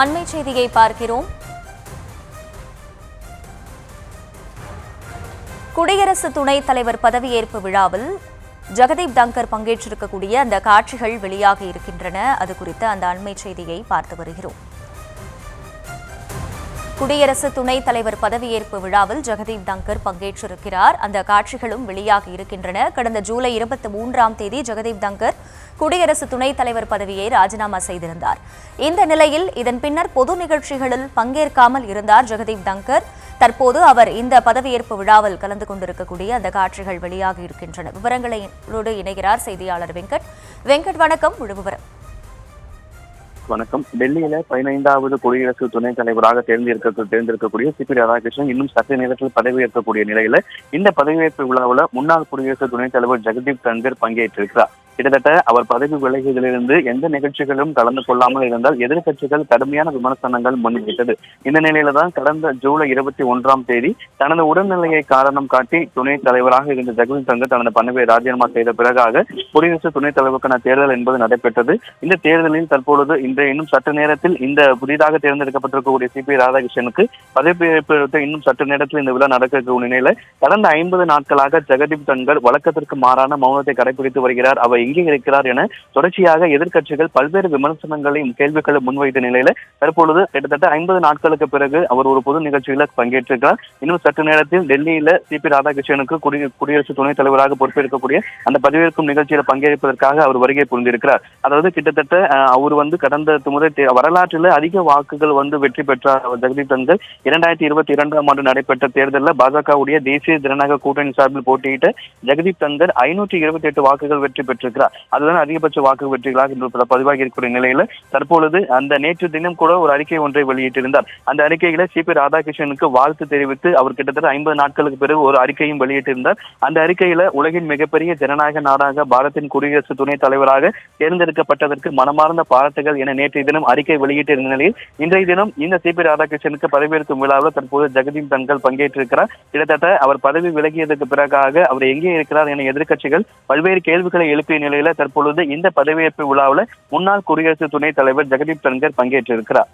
அண்மை செய்தியை பார்க்கிறோம். குடியரசு துணைத் தலைவர் பதவியேற்பு விழாவில் ஜெகதீப் தங்கர் பங்கேற்றிருக்கக்கூடிய அந்த காட்சிகள் வெளியாகி இருக்கின்றன. அது குறித்த அந்த அண்மை செய்தியை பார்த்து வருகிறோம். குடியரசு துணைத் தலைவர் பதவியேற்பு விழாவில் ஜெகதீப் தங்கர் பங்கேற்றிருக்கிறார். அந்த காட்சிகளும் வெளியாகி இருக்கின்றன. கடந்த ஜூலை 23ஆம் தேதி ஜெகதீப் தங்கர் குடியரசு துணைத் தலைவர் பதவியை ராஜினாமா செய்திருந்தார். இந்த நிலையில் இதன் பின்னர் பொது நிகழ்ச்சிகளில் பங்கேற்காமல் இருந்தார் ஜெகதீப் தங்கர். தற்போது அவர் இந்த பதவியேற்பு விழாவில் கலந்து கொண்டிருக்கக்கூடிய அந்த காட்சிகள் வெளியாகி இருக்கின்றன. விவரங்களோடு இணைகிறார் செய்தியாளர் வெங்கட். வெங்கட், வணக்கம். முழு விவரம். வணக்கம். டெல்லியில 15வது குடியரசு துணைத் தலைவராக தேர்ந்தெடுக்கக்கூடிய சிபி ராதாகிருஷ்ணன் இன்னும் சற்று நேரத்தில் பதவியேற்கக்கூடிய நிலையில இந்த பதவியேற்பு விழாவில் முன்னாள் குடியரசு துணைத் தலைவர் ஜெகதீப் தங்கர் பங்கேற்றிருக்கிறார். கிட்டத்தட்ட அவர் பதவி விலகியதிலிருந்து எந்த நிகழ்ச்சிகளும் கலந்து கொள்ளாமல் இருந்தால் எதிர்கட்சிகள் கடுமையான விமர்சனங்கள் முன்வைத்தது. இந்த நிலையில தான் கடந்த ஜூலை 21ஆம் தேதி தனது உடல்நிலையை காரணம் காட்டி துணைத் தலைவராக இருந்த ஜெகதீப் தங்கர் தனது பதவியை ராஜினாமா செய்த பிறகாக குடியரசு துணைத் தலைவருக்கான தேர்தல் என்பது நடைபெற்றது. இந்த தேர்தலில் தற்பொழுது இன்னும் சற்று நேரத்தில் இந்த புதிதாக தேர்ந்தெடுக்கப்பட்டிருக்கக்கூடிய சிபி ராதாகிருஷ்ணனுக்கு பதவியேற்பு இன்னும் சற்று நேரத்தில் இந்த விழா நடக்கக்கூடிய நிலையில கடந்த 50 நாட்களாக ஜெகதீப் தங்கர் வழக்கத்திற்கு மாறான மௌனத்தை கடைபிடித்து வருகிறார். அவர் எங்கே இருக்கிறார் என தொடர்ச்சியாக எதிர்க்கட்சிகள் பல்வேறு விமர்சனங்களையும் கேள்விகளை முன்வைத்த நிலையில தற்பொழுது கிட்டத்தட்ட 50 நாட்களுக்கு பிறகு அவர் ஒரு பொது நிகழ்ச்சியில பங்கேற்றிருக்கிறார். இன்னும் சற்று நேரத்தில் டெல்லியில சிபி ராதாகிருஷ்ணனுக்கு குடியரசு துணைத் தலைவராக பொறுப்பேற்கக்கூடிய அந்த பதவியேற்கும் நிகழ்ச்சியில பங்கேற்பதற்காக அவர் வருகை புரிந்திருக்கிறார். அதாவது கிட்டத்தட்ட அவர் கடந்த முறை வரலாற்றில் அதிக வாக்குகள் வெற்றி பெற்றார் ஜெகதீப் தங்கர். 2022ஆம் ஆண்டு நடைபெற்ற தேர்தலில் பாஜகவுடைய தேசிய ஜனநாயக கூட்டணி சார்பில் போட்டியிட்ட ஜெகதீப் தங்கர் 528 வாக்குகள் வெற்றி பெற்றிருக்கிறார். அதுதான் அதிகபட்ச வாக்கு வெற்றிகளாக பதிவாகி இருக்கிற நிலையில தற்பொழுது அந்த நேற்று தினம் கூட ஒரு அறிக்கை ஒன்றை வெளியிட்டிருந்தார். அந்த அறிக்கையில சிபி ராதாகிருஷ்ணனுக்கு வாழ்த்து தெரிவித்து அவர் கிட்டத்தட்ட 50 நாட்களுக்கு பிறகு ஒரு அறிக்கையும் வெளியிட்டிருந்தார். அந்த அறிக்கையில உலகின் மிகப்பெரிய ஜனநாயக நாடாக பாரத்தின் குடியரசு துணைத் தலைவராக தேர்ந்தெடுக்கப்பட்டதற்கு மனமார்ந்த பாராட்டுகள் என நேற்றைய தினம் அறிக்கை வெளியிட்டிருந்த நிலையில் இன்றைய தினம் இந்த சிபி ராதாகிருஷ்ணனுக்கு பதவியேற்கும் விழாவில் தற்போது ஜெகதீப் தங்கர் பங்கேற்றிருக்கிறார். கிட்டத்தட்ட அவர் பதவி விலகியதற்கு பிறகாக அவர் எங்கே இருக்கிறார் என எதிர்க்கட்சிகள் பல்வேறு கேள்விகளை எழுப்பிய நிலையில தற்பொழுது இந்த பதவியேற்பு விழாவில் முன்னாள் குடியரசு துணைத் தலைவர் ஜெகதீப் தங்கர் பங்கேற்றிருக்கிறார்.